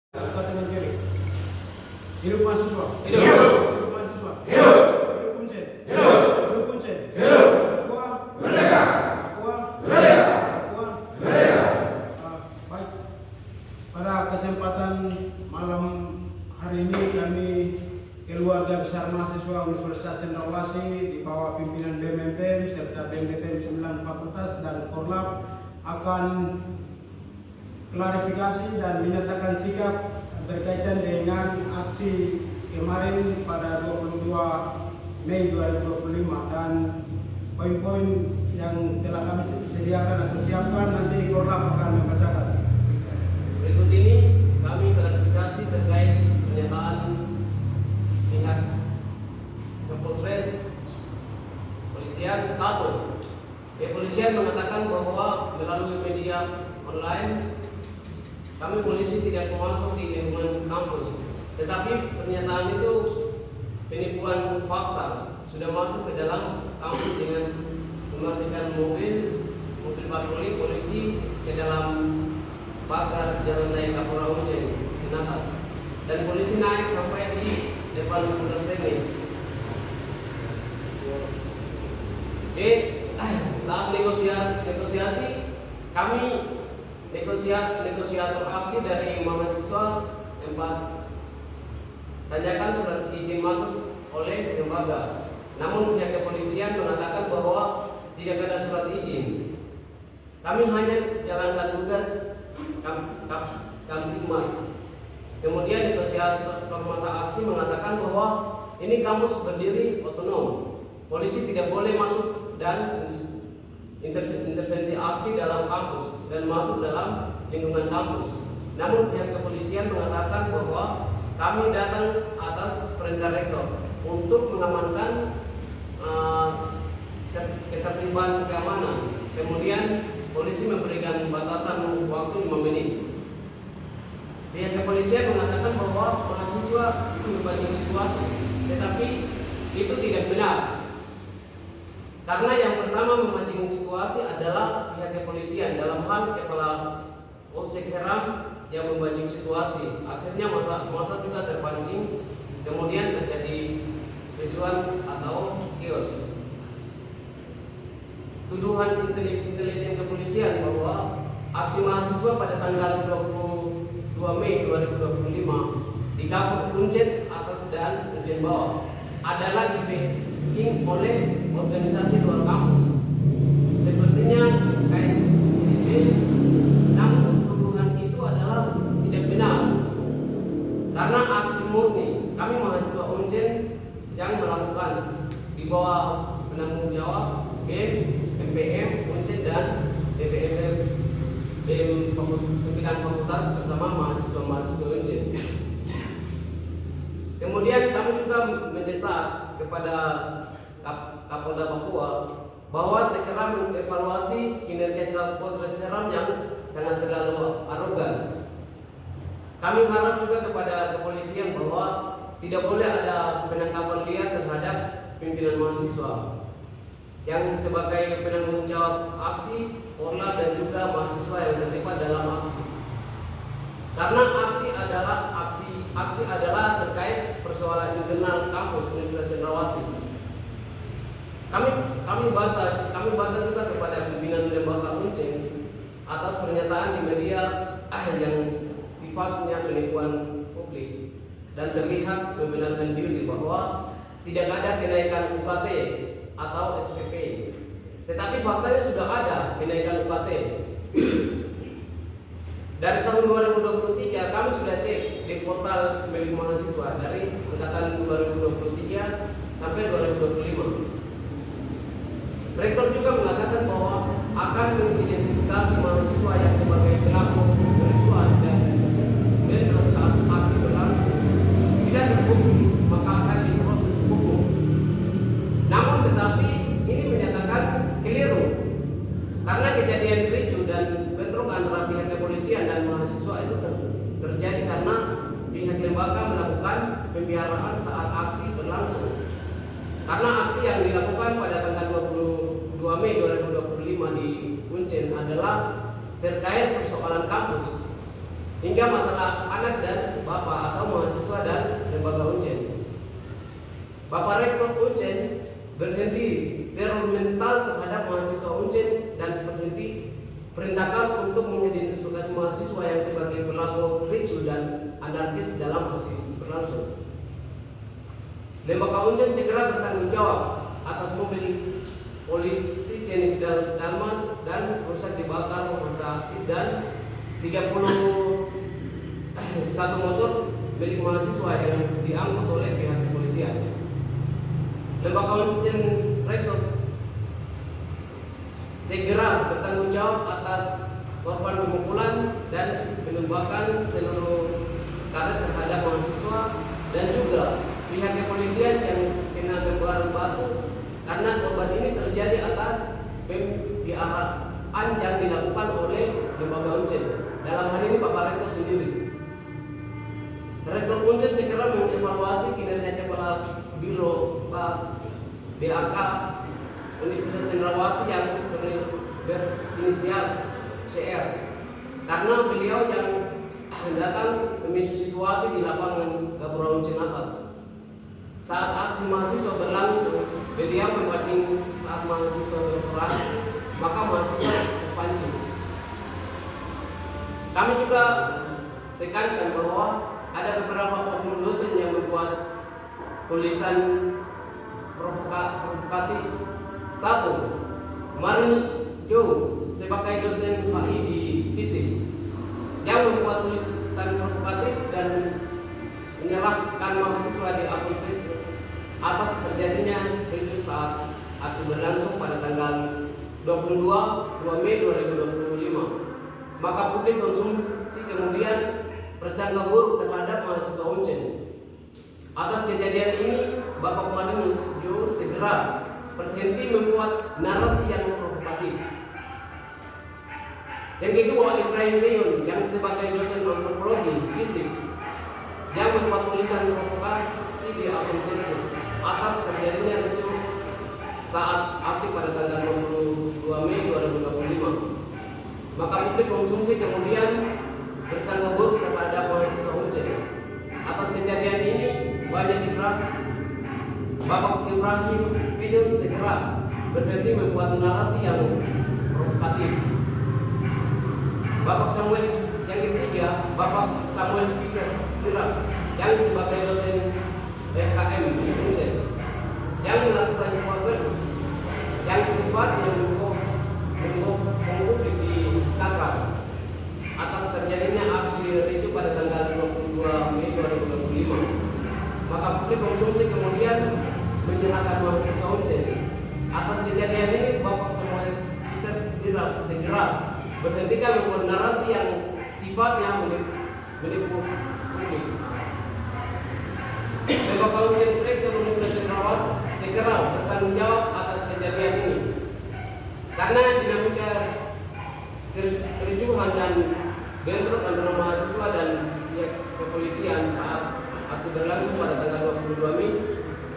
Angkat tangan kiri. Hidup mahasiswa. Hidup. Hidup mahasiswa. Hidup. Hidup Uncen. Hidup. Hidup Uncen. Hidup. Papua Merdeka. Papua Merdeka. Papua Merdeka. Baik. Pada kesempatan malam hari ini kami keluarga besar mahasiswa Universitas Cendrawasih di bawah pimpinan BMPM serta BMPM 9 Fakultas dan Korlap akan klarifikasi dan menyatakan sikap berkaitan dengan aksi kemarin pada 22 Mei 2025 dan poin-poin yang telah kami sediakan atau siapkan nanti Korlap akan membacakan. Berikut ini kami klarifikasi terkait pernyataan pihak Kapolres Polisian 1. Kepolisian mengatakan bahwa melalui media online kami polisi tidak masuk di lingkungan kampus, tetapi pernyataan itu penipuan fakta. Sudah masuk ke dalam kampus dengan memarkirkan mobil patroli polisi ke dalam pagar Jalan Raya Kapura Uncen di atas, dan polisi naik sampai di depan Fakultas Teknik. Saat negosiasi kami negosiator aksi dari mahasiswa tempat tanyakan surat izin masuk oleh lembaga. Namun pihak kepolisian mengatakan bahwa tidak ada surat izin. Kami hanya jalankan tugas Kamtibmas. Kemudian negosiator masa aksi mengatakan bahwa ini kampus berdiri otonom. Polisi tidak boleh masuk dan intervensi aksi dalam kampus dan masuk dalam lingkungan kampus. Namun pihak kepolisian mengatakan bahwa kami datang atas perintah rektor untuk mengamankan ketertiban keamanan. Kemudian polisi memberikan batasan waktu 5 menit. Pihak kepolisian mengatakan bahwa mahasiswa itu membanding situasi, tetapi itu tidak benar. Karena yang pertama memancing situasi adalah pihak kepolisian dalam hal Kepala Polsek Heram yang memancing situasi. Akhirnya masa juga terpancing, kemudian terjadi kericuan atau chaos. Tuduhan intelijen kepolisian bahwa aksi mahasiswa pada tanggal 22 Mei 2025 di Kapuk Uncen atas dan Uncen bawah adalah dibikin oleh organisasi luar kampus. Sepertinya kayak ini, namun tuduhan itu adalah tidak benar. Karena aksi murni kami mahasiswa Uncen yang melakukan di bawah penanggung jawab BMPM Uncen dan BPM 9 Fakultas bersama mahasiswa-mahasiswa Uncen. Kemudian kami juga mendesak kepada Kapolda Papua bahwa segera mengevaluasi kinerja Kapolres Heram yang sangat terlalu arogan. Kami harap juga kepada kepolisian bahwa tidak boleh ada penangkapan liar terhadap pimpinan mahasiswa yang sebagai penanggung jawab aksi Korlap dan juga mahasiswa yang terlibat dalam aksi. Karena aksi adalah terkait persoalan internal kampus Universitas Cendrawasih. Kami bantah juga kepada pimpinan lembaga Uncen atas pernyataan di media yang sifatnya penipuan publik dan terlihat membenarkan diri bahwa tidak ada kenaikan UKT atau SPP. Tetapi faktanya sudah ada kenaikan UKT. Dari tahun 2023 kami sudah cek di portal milik mahasiswa dari angkatan 2023 sampai 2025. Rektor juga mengatakan bahwa akan mengidentifikasi mahasiswa yang sebagai pelaku kericuan dan saat aksi berlangsung tidak terbukti maka akan diproses hukum. Namun tetapi ini menyatakan keliru karena kejadian ricu dan bentrok antara pihak kepolisian dan mahasiswa itu terjadi karena pihak lembaga melakukan pembiaraan saat aksi berlangsung. Karena aksi yang dilakukan pada tanggal 22 Mei 2025 di Uncen adalah terkait persoalan kampus hingga masalah anak dan ricu dan anarkis dalam aksi berlangsung. Lembaga Uncen segera bertanggung jawab atas mobil polisi jenis Dalmas dan rusak dibakar masa aksi dan 31 motor milik mahasiswa yang diangkut oleh pihak kepolisian. Lembaga Uncen Records segera bertanggung jawab atas korban pemukulan dan penembakan seluruh karet terhadap mahasiswa dan juga pihak kepolisian yang kena lemparan batu karena korban ini terjadi atas pembiayaan yang dilakukan oleh lembaga Uncen. Dalam hal ini Bapak Rektor sendiri. Rektor Uncen segera mengevaluasi kinerja Kepala Biro BAK Universitas Cendrawasih yang berinisial CR karena beliau yang datang memicu situasi di lapangan Gapura Uncen atas. Saat aksi mahasiswa berlangsung, beliau memancing saat mahasiswa berorasi, maka mahasiswa terpancing. Kami juga tekankan bahwa ada beberapa oknum dosen yang membuat tulisan provokatif. 1. Marinus Joe sebagai dosen HI di fisik yang membuat tulisan provokatif dan menyalahkan mahasiswa di akun Facebook atas terjadinya ricu saat aksi berlangsung pada tanggal 22 Mei 2025. Maka publik konsumsi kemudian bersangka buruk terhadap mahasiswa Uncen. Atas kejadian ini, Bapak Marinus Jo segera berhenti membuat narasi yang provokatif. Yang kedua, Ibrahim Leon yang sebagai dosen antropologi fisik yang membuat tulisan provokasi di akun Facebook atas terjadinya ricu saat aksi pada tanggal 22 Mei 2025. Maka publik konsumsi kemudian bersangka buruk terhadap mahasiswa Uncen. Atas kejadian ini, Bapak Ibrahim Leon segera berhenti membuat narasi yang provokatif. Bapak Samuel yang ketiga, Bapak Samuel Peter yang sebagai dosen FKM di Uncen yang melakukan cawapres yang sifatnya mengungkap di Instagram atas terjadinya aksi ricu pada tanggal 22 Mei 2025. Maka publik konsumsi kemudian menyerahkan mahasiswa Uncen. Atas kejadian ini, Bapak Samuel Peter segera berhentikan membuat narasi yang sifatnya menipu publik. Lembaga Uncen Rektor Universitas Cendrawasih segera bertanggung jawab atas kejadian ini karena dinamika kericuhan dan bentrok antara mahasiswa dan pihak kepolisian saat aksi berlangsung pada tanggal 22 Mei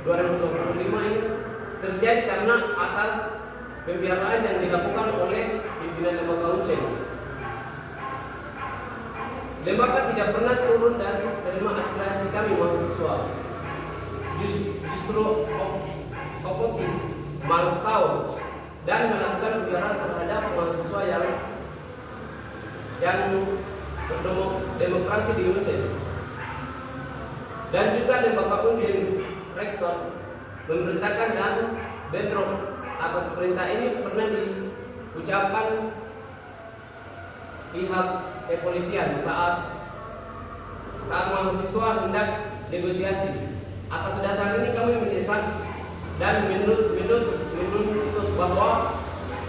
2025 ini terjadi karena atas pembiayaan yang dilakukan oleh pimpinan lembaga Uncen. Lembaga tidak pernah turun dan terima aspirasi kami mahasiswa. Justru opotis, malas tahu dan melakukan pembiayaan terhadap mahasiswa yang berdemokrasi di Uncen. Dan juga lembaga Uncen Rektor memerintahkan dan bentrok atas perintah ini pernah diucapkan pihak kepolisian saat mahasiswa hendak negosiasi. Atas dasar ini kami mendesak dan menuntut bahwa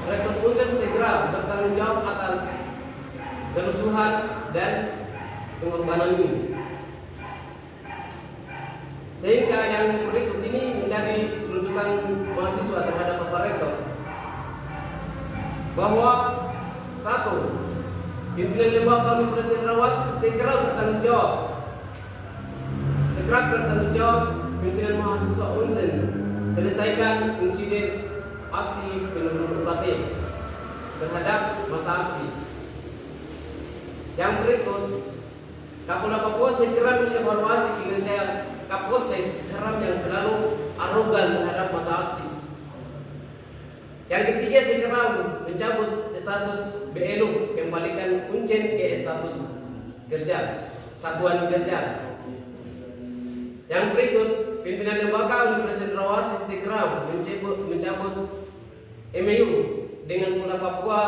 Rektor Uncen segera bertanggung jawab atas kerusuhan dan pengorbanan ini. Sehingga yang berikut ini menjadi tuntutan mahasiswa terhadap Bapak Rektor bahwa 1. Pimpinan lembaga Universitas Cendrawasih segera bertanggung jawab pimpinan mahasiswa Uncen selesaikan insiden aksi penurunan UKT terhadap masa aksi. Yang berikut, Kapolda Papua segera mengevaluasi kinerja Kapolsek Heram yang selalu arogan terhadap masa aksi. Yang ketiga, segera mencabut status BLU, kembalikan Uncen ke status kerja. satuan kerja. Yang berikut, pimpinan lembaga Universitas Cendrawasih segera mencabut MOU dengan Pulau Papua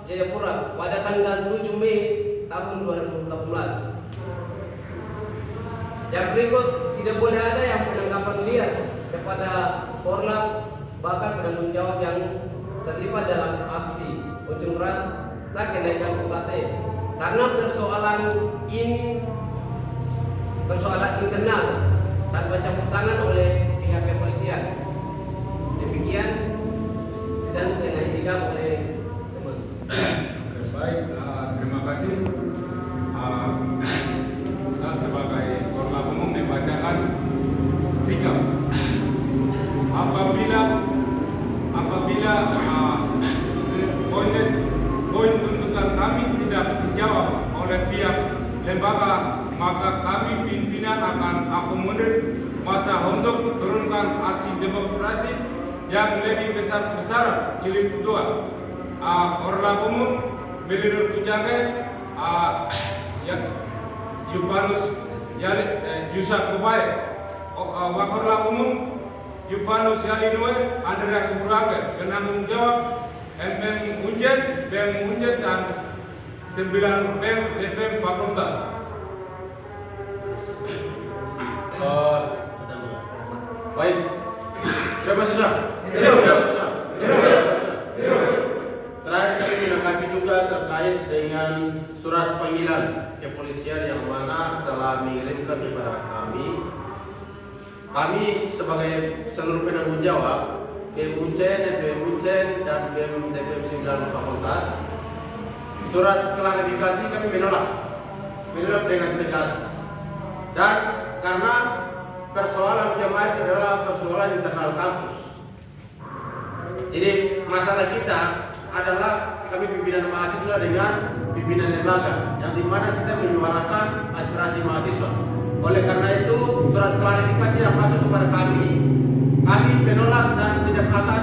Jayapura pada tanggal 7 Mei tahun 2018. Yang berikut, tidak boleh ada yang penangkapan liar kepada Korlap bahkan penanggung jawab yang terlibat dalam aksi unjuk rasa kenaikan UKT, karena persoalan ini persoalan internal tanpa campur tangan oleh pihak kepolisian. Demikian dan dengan sikap oleh teman. Oke, baik, terima kasih. Saya sebagai Korlap Umum membacakan sikap. Apabila poin tuntutan kami tidak dijawab oleh pihak lembaga, maka kami pimpinan akan akomodir masa untuk turunkan aksi demokrasi yang lebih besar jilid 2. Korlap Umum Belirut Kujange, Yupanus Yusak Kubai, Wakorlap Umum Yupanus Yalinue Andreas Burage, penanggung jawab MM Unjen, BEM Unjen dan 9 BEM FM Fakultas. Baik, berapa susah? Terakhir kami menanggapi juga terkait dengan surat panggilan kepolisian yang mana telah mengirimkan kepada kami. Kami sebagai seluruh penanggung jawab BEM Uncen, BEM Uncen dan BEM DPM 9 Fakultas, surat klarifikasi kami menolak dengan tegas. Dan karena persoalan kemarin adalah persoalan internal kampus, jadi masalah kita adalah kami pimpinan mahasiswa dengan pimpinan lembaga, yang dimana kita menyuarakan aspirasi mahasiswa. Oleh karena itu surat klarifikasi yang masuk kepada kami menolak dan tidak akan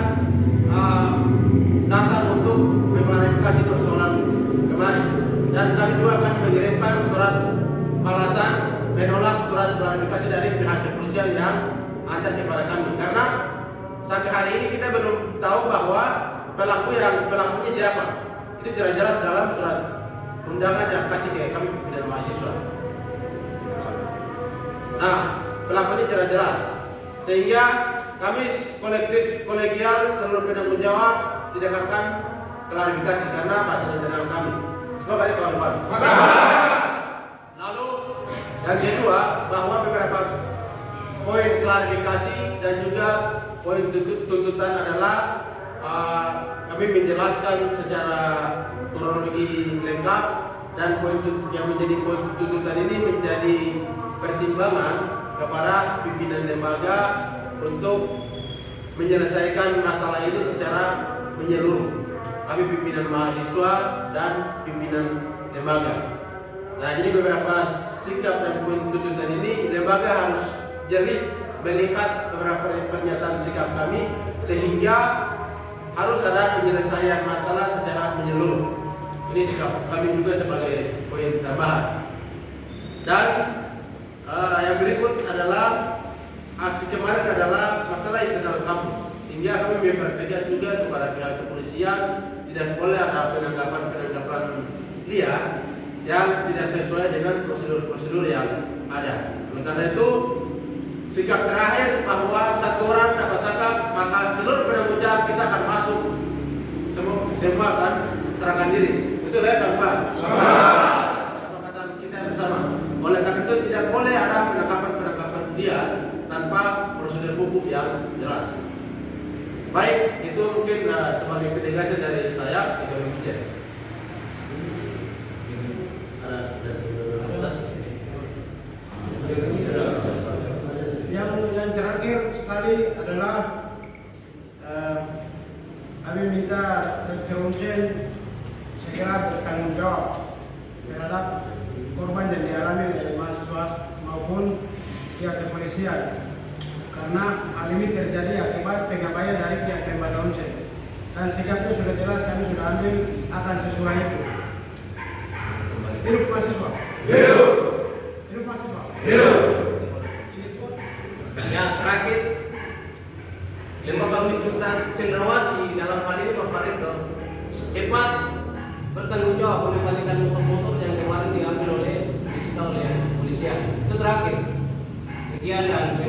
datang untuk mengklarifikasi persoalan kemarin. Dan kami juga akan mengirimkan surat balasan menolak surat klarifikasi dari pihak kepolisian yang antar kepada kami, karena sampai hari ini kita belum tahu bahwa pelakunya siapa. Itu tidak jelas dalam surat undangan yang kasih ke kami pimpinan mahasiswa. Nah, pelakunya tidak jelas, sehingga kami kolektif kolegial seluruh penanggung jawab tidak akan klarifikasi karena masalah internal kami. Semoga ya kawan-kawan. Lalu yang kedua, bahwa beberapa poin klarifikasi dan juga poin tuntutan adalah kami menjelaskan secara kronologi lengkap, dan poin yang menjadi poin tuntutan ini menjadi pertimbangan kepada pimpinan lembaga untuk menyelesaikan masalah ini secara menyeluruh. Kami pimpinan mahasiswa dan pimpinan lembaga. Nah, jadi beberapa sikap dan poin tuntutan ini lembaga harus jeli melihat beberapa pernyataan sikap kami, sehingga harus ada penyelesaian masalah secara menyeluruh. Ini sikap kami juga sebagai poin tambahan. Dan yang berikut adalah aksi kemarin adalah masalah internal kampus, sehingga kami mempertegas juga kepada pihak kepolisian tidak boleh ada penangkapan liar yang tidak sesuai dengan prosedur-prosedur yang ada. Oleh karena itu, sikap terakhir bahwa satu orang dapat tangkap, maka seluruh penanggung jawab kita akan masuk, semua akan serahkan diri. Betul ya, kawan-kawan? Kesepakatan kita bersama. Oleh karena itu tidak boleh ada penangkapan liar tanpa prosedur hukum yang jelas. Baik, itu mungkin sebagai penegasan dari saya, kita bicara. Yang terakhir sekali adalah kami minta Dr. Uncen segera bertanggung jawab terhadap korban yang dialami dari mahasiswa maupun pihak kepolisian, karena hal ini terjadi akibat pengabaian dari pihak lembaga Uncen, dan sikap itu sudah jelas, kami sudah ambil akan sesuai itu. Hidup mahasiswa. Hidup. Lembaga Universitas Cendrawasih dalam hal ini Bapak Rektor cepat bertanggung jawab mengembalikan motor-motor yang kemarin diambil oleh polisian. Itu terakhir. Sekian dan